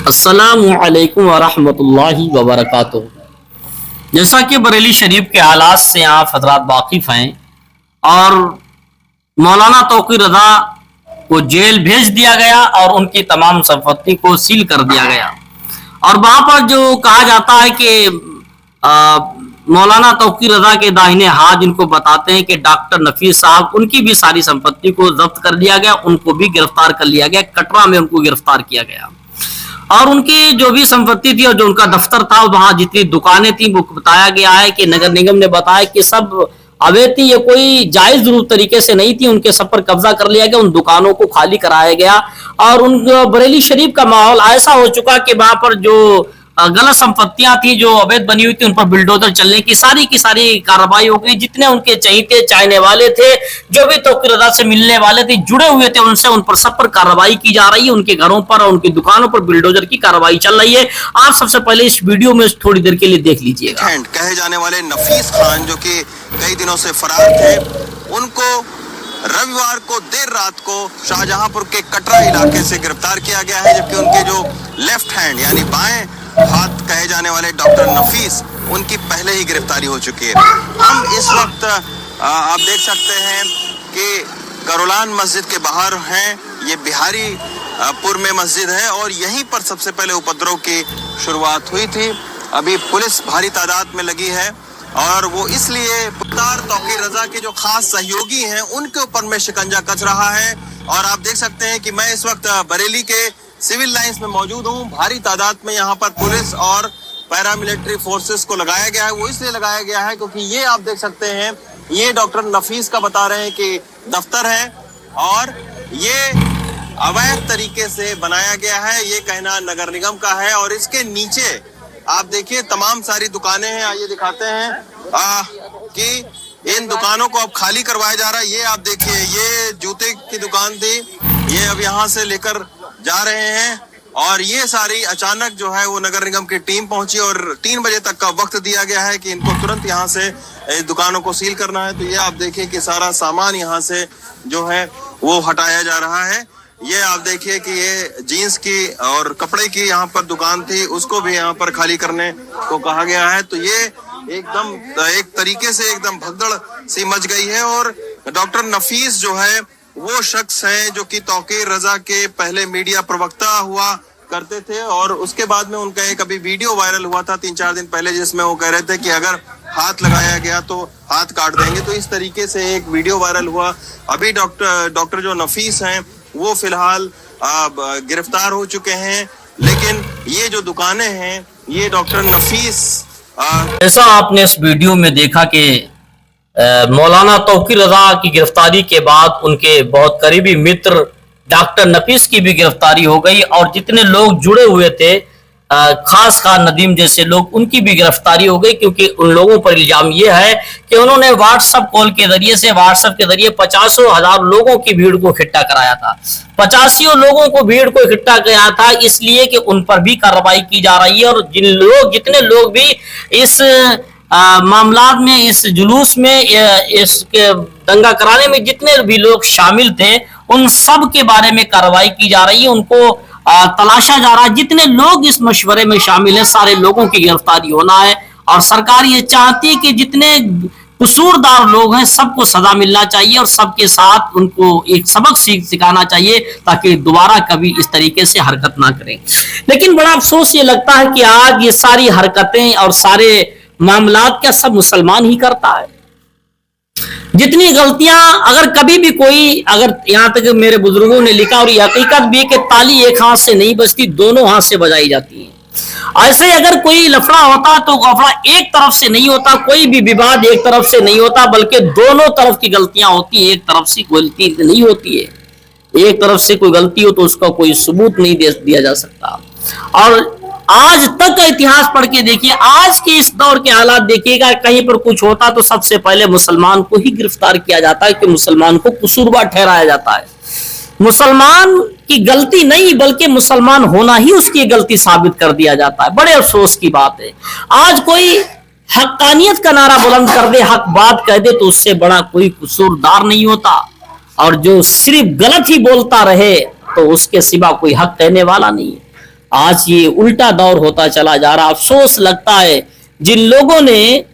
अस्सलामु अलैकुम वरहमतुल्लाहि वबरकातुहू। जैसा कि बरेली शरीफ के हालात से आप हजरात वाकिफ हैं और मौलाना तौकीर रज़ा को जेल भेज दिया गया और उनकी तमाम संपत्ति को सील कर दिया गया। और वहां पर जो कहा जाता है कि मौलाना तौकीर रज़ा के दाहिने हाथ जिनको बताते हैं कि डॉक्टर नफीस साहब, उनकी भी सारी संपत्ति को जब्त कर लिया गया, उनको भी गिरफ्तार कर लिया गया। कटरा में उनको गिरफ्तार किया गया और उनकी जो भी संपत्ति थी और जो उनका दफ्तर था, वहां जितनी दुकानें थी, वो बताया गया है कि नगर निगम ने बताया कि सब अवैध थी, ये कोई जायज दुरुस्त तरीके से नहीं थी। उनके सब पर कब्जा कर लिया गया, उन दुकानों को खाली कराया गया और उन बरेली शरीफ का माहौल ऐसा हो चुका कि वहां पर जो गलत संपत्तियां थी, जो अवैध बनी हुई थी, उन पर बुलडोजर चलने की सारी कार्रवाई हो गई। जितने उनके चहीते चाहने वाले थे, जो भी तौकीर रज़ा से मिलने वाले थे, जुड़े हुए थे उनसे, उन पर सब पर कार्रवाई की जा रही है। उनके घरों पर और उनकी दुकानों पर बुलडोजर की कार्रवाई चल रही है। आप सबसे पहले इस वीडियो में थोड़ी देर के लिए देख लीजिएगा। कहे जाने वाले नफीस खान, जो कि कई दिनों से फरार थे, उनको रविवार को देर रात को शाहजहांपुर के कटरा इलाके से गिरफ्तार किया गया है। जबकि उनके जो लेफ्ट हैंड यानी बाएं हाथ कहे जाने वाले डॉक्टर नफीस, उनकी पहले ही गिरफ्तारी हो चुकी है। हम इस वक्त आप देख सकते हैं कि करोलान मस्जिद के बाहर हैं। ये बिहारी पुर में मस्जिद है और यहीं पर सबसे पहले उपद्रव की शुरुआत हुई थी। अभी पुलिस भारी तादाद में लगी है और वो इसलिए मुख्तार तौकीर रज़ा के जो खास सहयोगी हैं, उनके ऊपर में शिकंजा कस रहा है। और आप देख सकते हैं कि मैं इस वक्त बरेली के सिविल लाइंस में मौजूद हूँ। भारी तादाद में यहाँ पर पुलिस और पैरामिलिट्री फोर्सेस को लगाया गया है। वो इसलिए लगाया गया है क्योंकि ये आप देख सकते हैं, ये डॉक्टर नफीस का बता रहे हैं कि दफ्तर है और ये अवैध तरीके से बनाया गया है, ये कहना नगर निगम का है। और इसके नीचे आप देखिए तमाम सारी दुकानें हैं। आइए दिखाते हैं कि इन दुकानों को अब खाली करवाया जा रहा है। ये आप देखिए, ये जूते की दुकान थी, ये अब यहाँ से लेकर जा रहे हैं। और ये सारी अचानक जो है वो नगर निगम की टीम पहुंची और 3 बजे तक का वक्त दिया गया है कि इनको तुरंत यहाँ से इस दुकानों को सील करना है। तो ये आप देखिए कि सारा सामान यहाँ से जो है वो हटाया जा रहा है। ये आप देखिए कि ये जीन्स की और कपड़े की यहाँ पर दुकान थी, उसको भी यहाँ पर खाली करने को कहा गया है। तो ये एकदम एक तरीके से एकदम भगदड़ सी मच गई है। और डॉक्टर नफीस जो है वो शख्स है जो कि तौकीर रज़ा के पहले मीडिया प्रवक्ता हुआ करते थे और उसके बाद में उनका एक अभी वीडियो वायरल हुआ था 3-4 दिन पहले, जिसमें वो कह रहे थे कि अगर हाथ लगाया गया तो हाथ काट देंगे। तो इस तरीके से एक वीडियो वायरल हुआ। अभी डॉक्टर जो नफीस हैं वो फिलहाल गिरफ्तार हो चुके हैं, लेकिन ये जो दुकानें हैं ये डॉक्टर नफीस ऐसा आपने इस वीडियो में देखा कि मौलाना तौकीर रज़ा की गिरफ्तारी के बाद उनके बहुत करीबी मित्र डॉक्टर नफीस की भी गिरफ्तारी हो गई और जितने लोग जुड़े हुए थे, खास खान नदीम जैसे लोग, उनकी भी गिरफ्तारी हो गई। क्योंकि उन लोगों पर इल्जाम यह है कि उन्होंने व्हाट्सएप कॉल के जरिए से, व्हाट्सएप के जरिए 50,000 लोगों की भीड़ को इकट्ठा कराया था। 85 लोगों को भीड़ को इकट्ठा किया था, इसलिए कि उन पर भी कार्रवाई की जा रही है। और जितने लोग भी इस मामला में, इस जुलूस में, इस दंगा कराने में जितने भी लोग शामिल थे, उन सब के बारे में कार्रवाई की जा रही है। उनको तलाशा जा रहा है। जितने लोग इस मशवरे में शामिल हैं, सारे लोगों की गिरफ्तारी होना है। और सरकार ये चाहती है कि जितने कसूरदार लोग हैं सबको सजा मिलना चाहिए और सबके साथ उनको एक सबक सिखाना चाहिए ताकि दोबारा कभी इस तरीके से हरकत ना करें। लेकिन बड़ा अफसोस ये लगता है कि आज ये सारी हरकतें और सारे मामलात क्या सब मुसलमान ही करता है। जितनी गलतियां, अगर कभी भी कोई, अगर यहां तक मेरे बुजुर्गों ने लिखा और ये हकीकत भी कि ताली एक हाथ से नहीं बजती, दोनों हाथ से बजाई जाती है। ऐसे अगर कोई लफड़ा होता तो लफड़ा एक तरफ से नहीं होता, कोई भी विवाद एक तरफ से नहीं होता, बल्कि दोनों तरफ की गलतियां होती है। एक तरफ से गलती नहीं होती है। एक तरफ से कोई गलती हो तो उसका कोई सबूत नहीं दिया जा सकता। और आज तक का इतिहास पढ़ के देखिए, आज के इस दौर के हालात देखिएगा, कहीं पर कुछ होता तो सबसे पहले मुसलमान को ही गिरफ्तार किया जाता है कि मुसलमान को कसूरवार ठहराया जाता है। मुसलमान की गलती नहीं बल्कि मुसलमान होना ही उसकी गलती साबित कर दिया जाता है। बड़े अफसोस की बात है। आज कोई हक्कानियत का नारा बुलंद कर दे, हक बात कह दे, तो उससे बड़ा कोई कसूरदार नहीं होता। और जो सिर्फ गलत ही बोलता रहे तो उसके सिवा कोई हक कहने वाला नहीं है। आज ये उल्टा दौर होता चला जा रहा। अफसोस लगता है जिन लोगों ने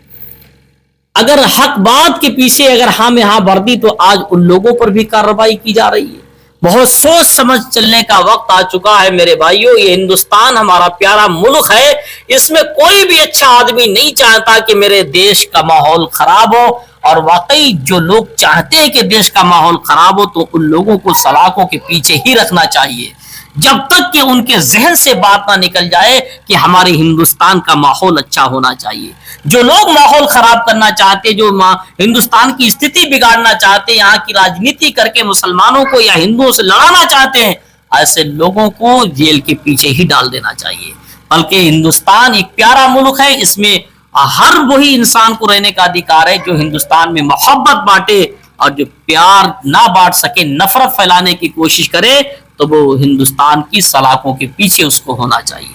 अगर हक बात के पीछे अगर हम यहां वर्दी तो आज उन लोगों पर भी कार्रवाई की जा रही है। बहुत सोच समझ चलने का वक्त आ चुका है मेरे भाइयों। ये हिंदुस्तान हमारा प्यारा मुल्क है, इसमें कोई भी अच्छा आदमी नहीं चाहता कि मेरे देश का माहौल खराब हो, और वाकई जो लोग चाहते हैं कि देश का माहौल खराब हो तो उन लोगों को सलाखों के पीछे ही रखना चाहिए, जब तक कि उनके जहन से बात ना निकल जाए कि हमारे हिंदुस्तान का माहौल अच्छा होना चाहिए। जो लोग माहौल खराब करना चाहते, जो हिंदुस्तान की स्थिति बिगाड़ना चाहते, यहाँ की राजनीति करके मुसलमानों को या हिंदुओं से लड़ाना चाहते हैं, ऐसे लोगों को जेल के पीछे ही डाल देना चाहिए। बल्कि हिंदुस्तान एक प्यारा मुल्क है, इसमें हर वही इंसान को रहने का अधिकार है जो हिंदुस्तान में मोहब्बत बांटे, और जो प्यार ना बांट सके, नफरत फैलाने की कोशिश करे, तो वो हिंदुस्तान की सलाखों के पीछे उसको होना चाहिए।